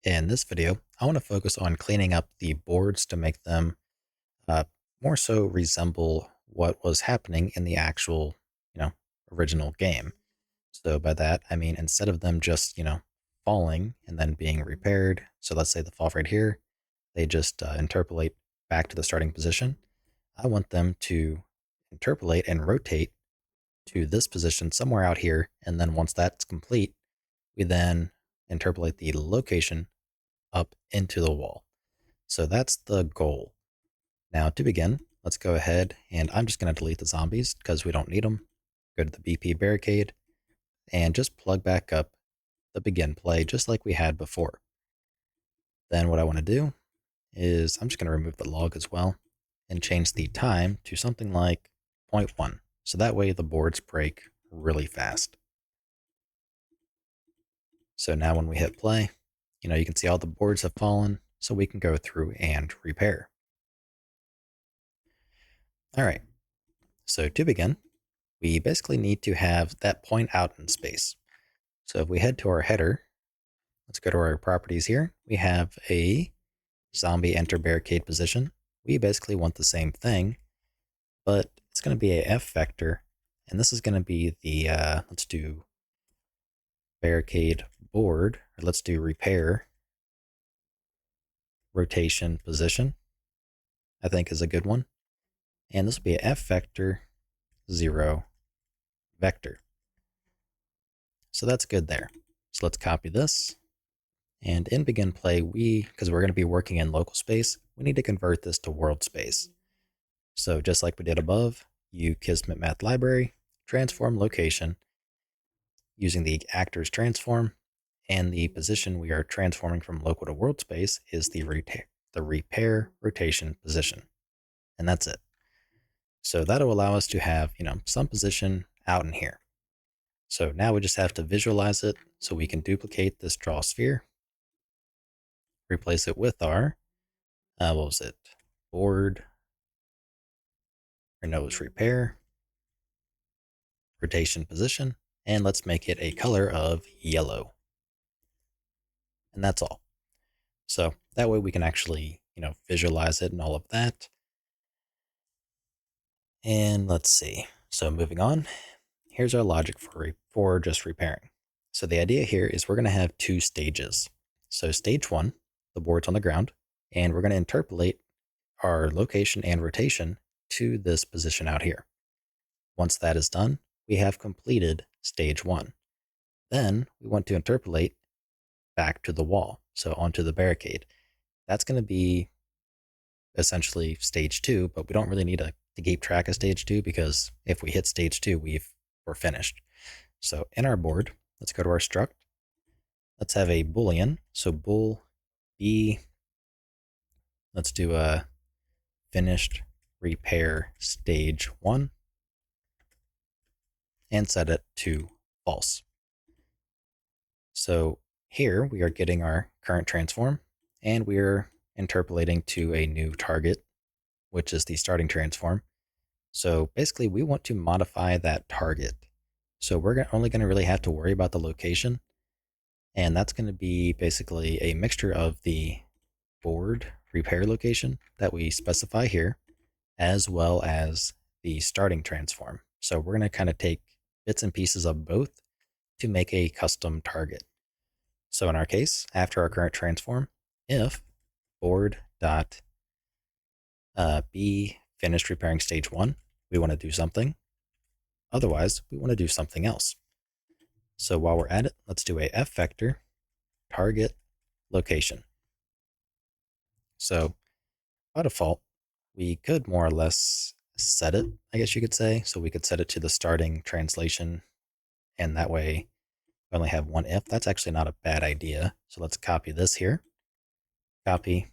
In this video, I want to focus on cleaning up the boards to make them uh, more so resemble what was happening in the actual, you know, original game. So by that, I mean, instead of them just, falling and then being repaired. So let's say the fall right here, they just interpolate back to the starting position. I want them to interpolate and rotate to this position somewhere out here. And then once that's complete, we then interpolate the location up into the wall. So that's the goal. Now to begin, let's go ahead and I'm just going to delete the zombies because we don't need them. Go to the BP barricade and just plug back up the begin play just like we had before. Then what I want to do is I'm just going to remove the log as well and change the time to something like 0. 0.1. So that way the boards break really fast. So now when we hit play, you can see all the boards have fallen, so we can go through and repair. All right, so to begin, we basically need to have that point out in space. So if we head to our header, let's go to our properties here. We have a zombie enter barricade position. We basically want the same thing, but it's going to be a F vector, and this is going to be the, let's do barricade board, or let's do repair rotation position, I think is a good one. And this will be a F vector 0 vector. So that's good there. So let's copy this. And in begin play, because we're going to be working in local space, we need to convert this to world space. So just like we did above, you Kismet Math Library, transform location using the actor's transform, and the position we are transforming from local to world space is the repair rotation position. And that's it. So that'll allow us to have, some position out in here. So now we just have to visualize it so we can duplicate this draw sphere, replace it with our, what was it? Board, or no, it was repair, rotation position, and let's make it a color of yellow. And that's all. So that way we can actually, visualize it and all of that. And let's see. So moving on, here's our logic for just repairing. So the idea here is we're going to have two stages. So stage one, the board's on the ground, and we're going to interpolate our location and rotation to this position out here. Once that is done, we have completed stage one. Then we want to interpolate back to the wall, so onto the barricade. That's going to be essentially stage two, but we don't really need to keep track of stage two because if we hit stage two, we're finished. So in our board, let's go to our struct. Let's have a boolean. So bool b. Let's do a finished repair stage one and set it to false. So here we are getting our current transform and we're interpolating to a new target, which is the starting transform. So basically we want to modify that target. So we're only going to really have to worry about the location. And that's going to be basically a mixture of the board repair location that we specify here, as well as the starting transform. So we're going to kind of take bits and pieces of both to make a custom target. So in our case, after our current transform, if board dot be finished repairing stage one, we want to do something. Otherwise, we want to do something else. So while we're at it, let's do a F vector target location. So by default, we could more or less set it, I guess you could say. So we could set it to the starting translation, and that way we only have one if. That's actually not a bad idea. So let's copy this here, copy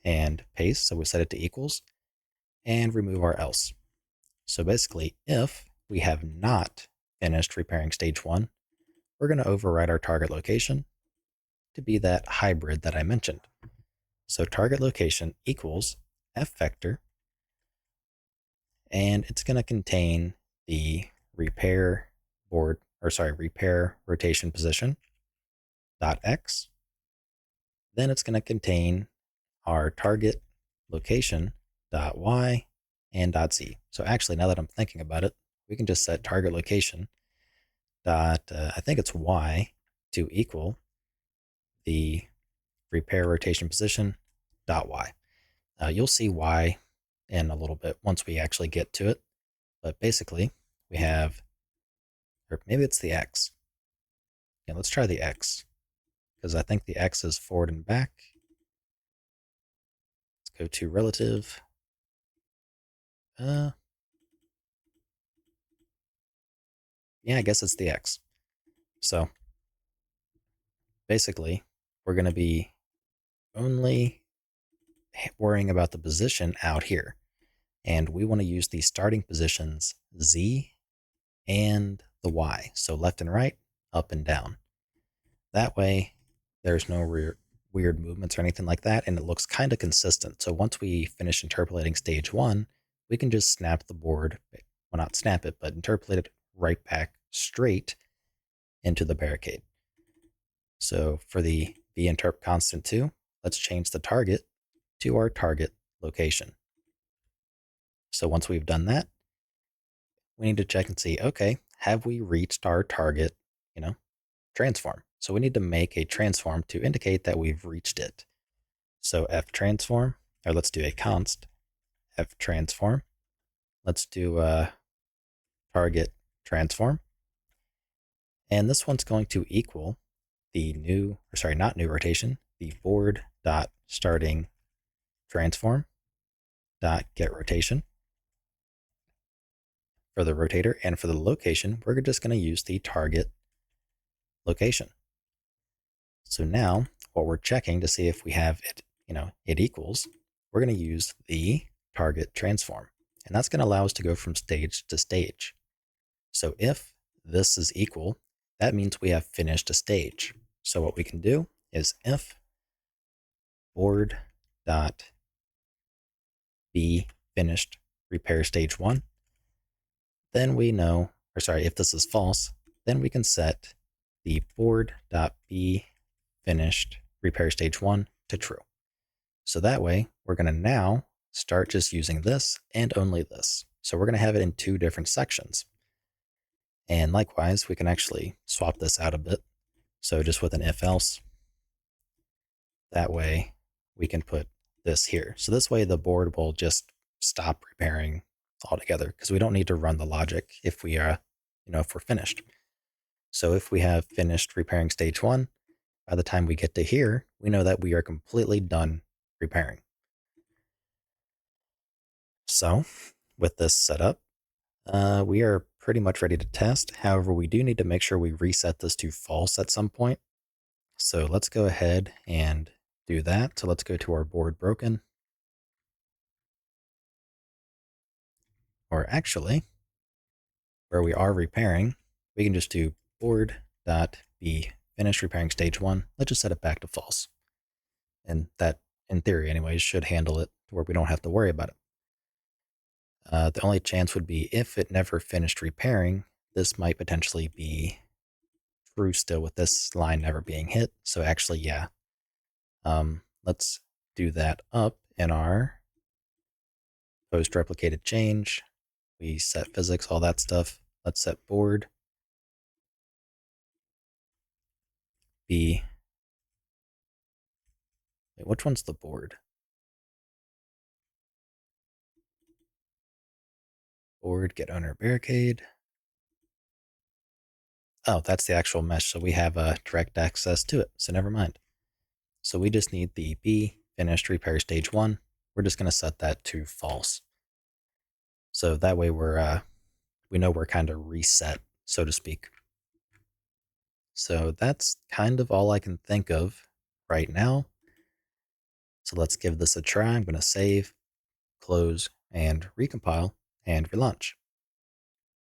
and paste. So we set it to equals and remove our else. So basically, if we have not finished repairing stage one, we're going to override our target location to be that hybrid that I mentioned. So target location equals F vector, and it's going to contain the repair rotation position dot x Then it's going to contain our target location dot y and dot z. So actually, now that I'm thinking about it, we can just set target location dot I think it's y to equal the repair rotation position dot y. You'll see y in a little bit once we actually get to it, but basically we have, or maybe it's the x. Yeah, let's try the x because I think the x is forward and back. Let's go to relative. Yeah, I guess it's the x. So basically, we're going to be only worrying about the position out here. And we want to use the starting positions Z and the Y. So left and right, up and down. That way, there's no weird movements or anything like that. And it looks kind of consistent. So once we finish interpolating stage one, we can just snap the board. Well, not snap it, but interpolate it right back straight into the barricade. So for the vinterp constant 2, let's change the target to our target location. So once we've done that, we need to check and see, okay, have we reached our target, transform? So we need to make a transform to indicate that we've reached it. So f transform, or let's do a const f transform. Let's do a target transform. And this one's going to equal the not new rotation, the board dot starting transform dot get rotation for the rotator, and for the location, we're just going to use the target location. So now what we're checking to see if we have it, it equals, we're going to use the target transform. And that's going to allow us to go from stage to stage. So if this is equal, that means we have finished a stage. So what we can do is if board dot be finished repair stage 1, then we know, if this is false, then we can set the board dot be finished repair stage 1 to true. So that way, we're going to now start just using this and only this. So we're going to have it in 2 different sections. And likewise, we can actually swap this out a bit. So just with an if else, that way we can put this here. So this way the board will just stop repairing altogether because we don't need to run the logic if we are, if we're finished. So if we have finished repairing stage 1, by the time we get to here, we know that we are completely done repairing. So with this set up, we are pretty much ready to test. However, we do need to make sure we reset this to false at some point. So let's go ahead and do that. So let's go to our board broken. Or actually, where we are repairing, we can just do board.be finish repairing stage 1. Let's just set it back to false. And that, in theory anyways, should handle it to where we don't have to worry about it. The only chance would be if it never finished repairing, this might potentially be true still with this line never being hit. So actually, yeah. Let's do that up in our post replicated change. We set physics, all that stuff. Let's set board be. Wait, which one's the board? Board get owner barricade. Oh, that's the actual mesh. So we have direct access to it. So never mind. So we just need the be finished repair stage 1. We're just going to set that to false. So that way we know we're kind of reset, so to speak. So that's kind of all I can think of right now. So let's give this a try. I'm going to save, close, and recompile, and relaunch.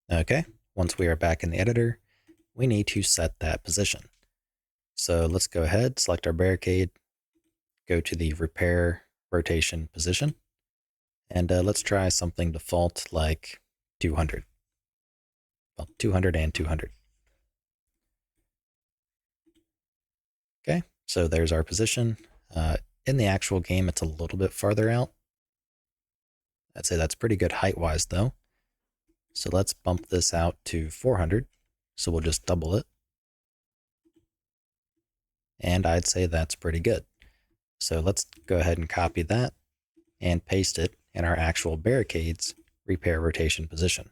Okay, once we are back in the editor, we need to set that position. So let's go ahead, select our barricade, go to the repair rotation position, and let's try something default like 200. Well, 200 and 200. Okay, so there's our position. Uh, in the actual game, it's a little bit farther out. I'd say that's pretty good height-wise, though. So let's bump this out to 400. So we'll just double it. And I'd say that's pretty good. So let's go ahead and copy that and paste it in our actual barricades repair rotation position.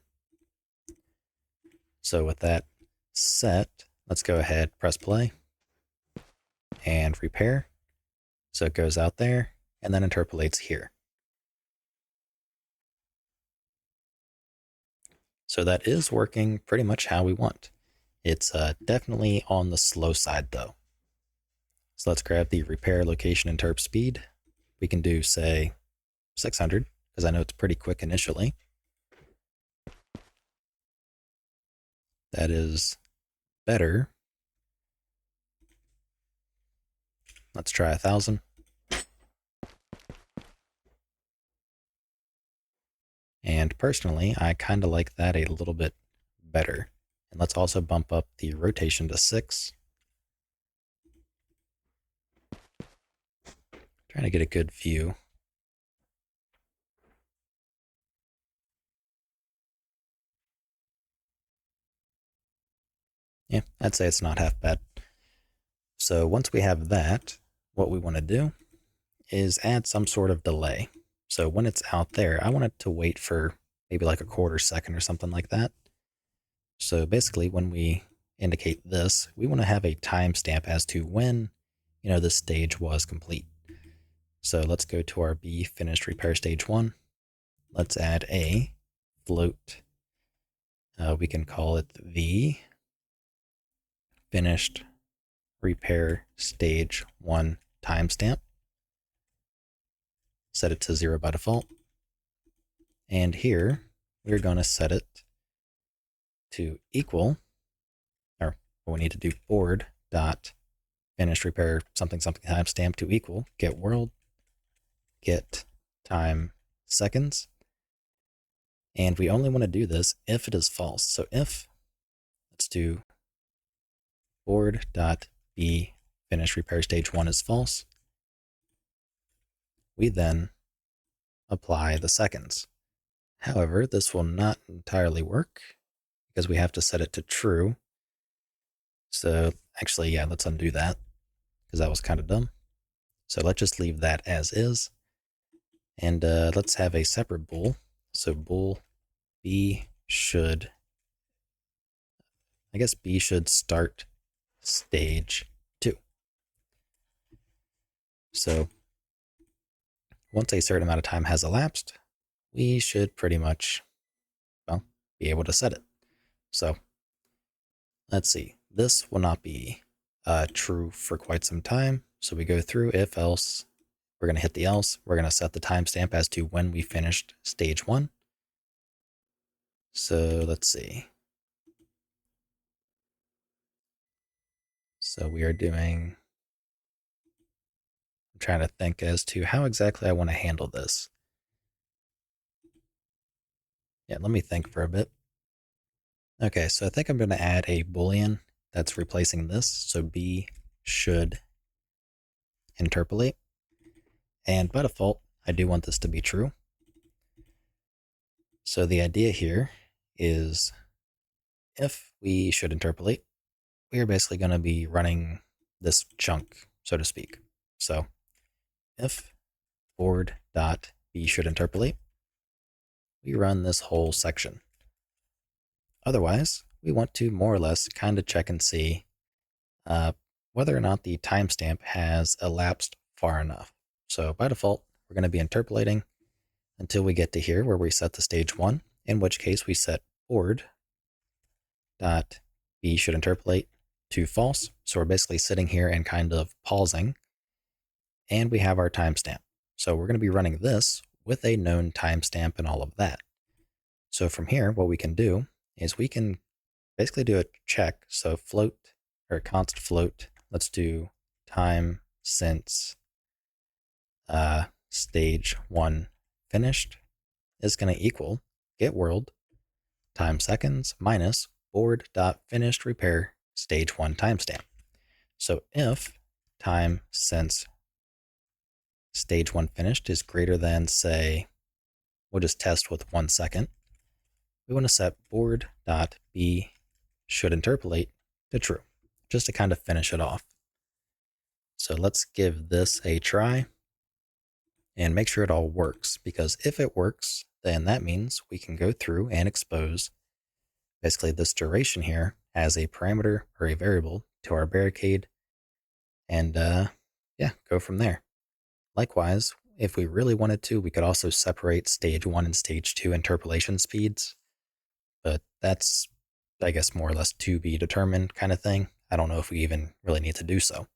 So with that set, let's go ahead, press play, and repair. So it goes out there and then interpolates here. So that is working pretty much how we want. It's definitely on the slow side though. So let's grab the repair location interp speed. We can do, say, 600, because I know it's pretty quick initially. That is better. Let's try 1,000. And personally, I kind of like that a little bit better. And let's also bump up the rotation to 6. Trying to get a good view. Yeah, I'd say it's not half bad. So once we have that, what we want to do is add some sort of delay. So when it's out there, I want it to wait for maybe like a quarter second or something like that. So basically, when we indicate this, we want to have a timestamp as to when, this stage was complete. So let's go to our B finished repair stage 1. Let's add a float. We can call it V finished repair stage 1 timestamp. Set it to 0 by default. And here, we're going to set it to equal, or we need to do board dot finish repair something something timestamp to equal get world get time seconds. And we only want to do this if it is false. So if, let's do board dot b finish repair stage 1 is false, we then apply the seconds. However, this will not entirely work because we have to set it to true. So actually, yeah, let's undo that because that was kind of dumb. So let's just leave that as is. And let's have a separate bool. So bool B should, I guess B should start stage 2. So once a certain amount of time has elapsed, we should pretty much, well, be able to set it. So let's see. This will not be true for quite some time. So we go through if else. We're going to hit the else. We're going to set the timestamp as to when we finished stage 1. So let's see. So we are doing, I'm trying to think as to how exactly I want to handle this. Yeah, let me think for a bit. Okay, so I think I'm going to add a boolean that's replacing this. So B should interpolate. And by default, I do want this to be true. So the idea here is if we should interpolate, we are basically going to be running this chunk, so to speak. So if board dot b should interpolate, we run this whole section. Otherwise, we want to more or less kind of check and see whether or not the timestamp has elapsed far enough. So by default, we're going to be interpolating until we get to here where we set the stage 1, in which case we set board dot b should interpolate to false. So we're basically sitting here and kind of pausing, and we have our timestamp. So we're going to be running this with a known timestamp and all of that. So from here, what we can do is we can basically do a check. So float or const float, let's do time since stage 1 finished is going to equal get world time seconds minus board dot finished repair stage 1 timestamp. So if time since stage 1 finished is greater than, say, we'll just test with 1 second. We want to set board.b should interpolate to true, just to kind of finish it off. So let's give this a try and make sure it all works, because if it works, then that means we can go through and expose basically this duration here as a parameter or a variable to our barricade, and yeah, go from there. Likewise, if we really wanted to, we could also separate stage 1 and stage 2 interpolation speeds, but that's, I guess, more or less to be determined kind of thing. I don't know if we even really need to do so.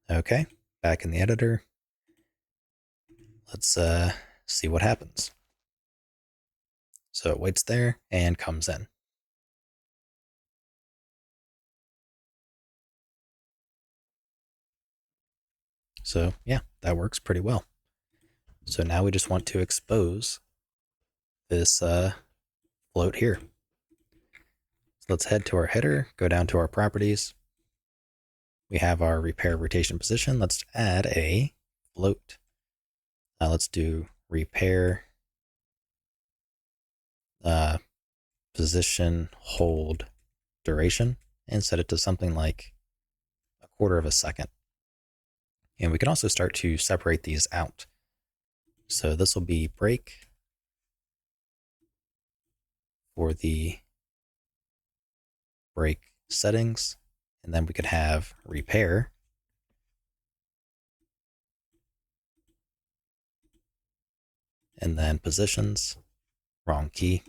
Okay, back in the editor. Let's see what happens. So it waits there and comes in. So yeah, that works pretty well. So now we just want to expose this float here. So let's head to our header, go down to our properties. We have our repair rotation position. Let's add a float. Let's do repair position hold duration and set it to something like 1/4 of a second. And we can also start to separate these out. So this will be break for the break settings, and then we could have repair and then positions, wrong key,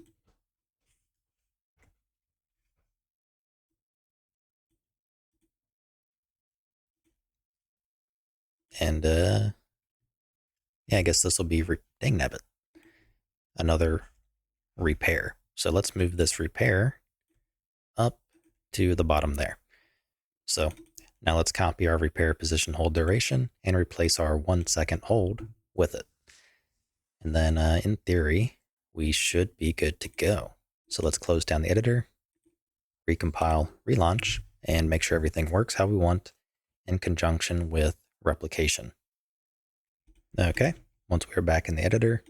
and yeah, I guess this will be dang nabbit, another repair. So let's move this repair up to the bottom there. So now let's copy our repair position hold duration and replace our 1 second hold with it. And then in theory, we should be good to go. So let's close down the editor, recompile, relaunch, and make sure everything works how we want in conjunction with replication. Okay, once we're back in the editor,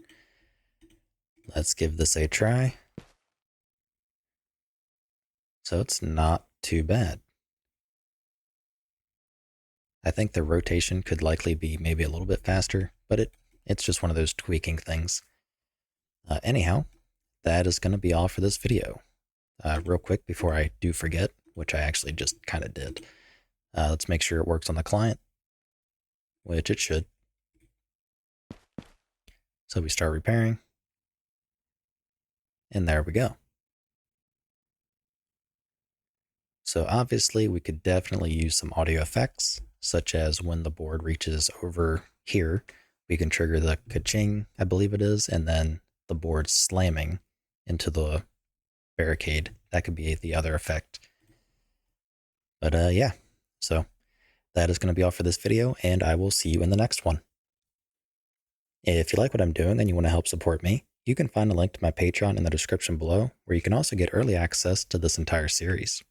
let's give this a try. So it's not too bad. I think the rotation could likely be maybe a little bit faster, but it's just one of those tweaking things. Anyhow, that is going to be all for this video. Real quick before I do forget, which I actually just kind of did, let's make sure it works on the client, which it should. So we start repairing, and there we go. So obviously we could definitely use some audio effects, such as when the board reaches over here, we can trigger the ka-ching, I believe it is, and then the board slamming into the barricade. That could be the other effect. But yeah, so that is going to be all for this video, and I will see you in the next one. If you like what I'm doing and you want to help support me, you can find a link to my Patreon in the description below, where you can also get early access to this entire series.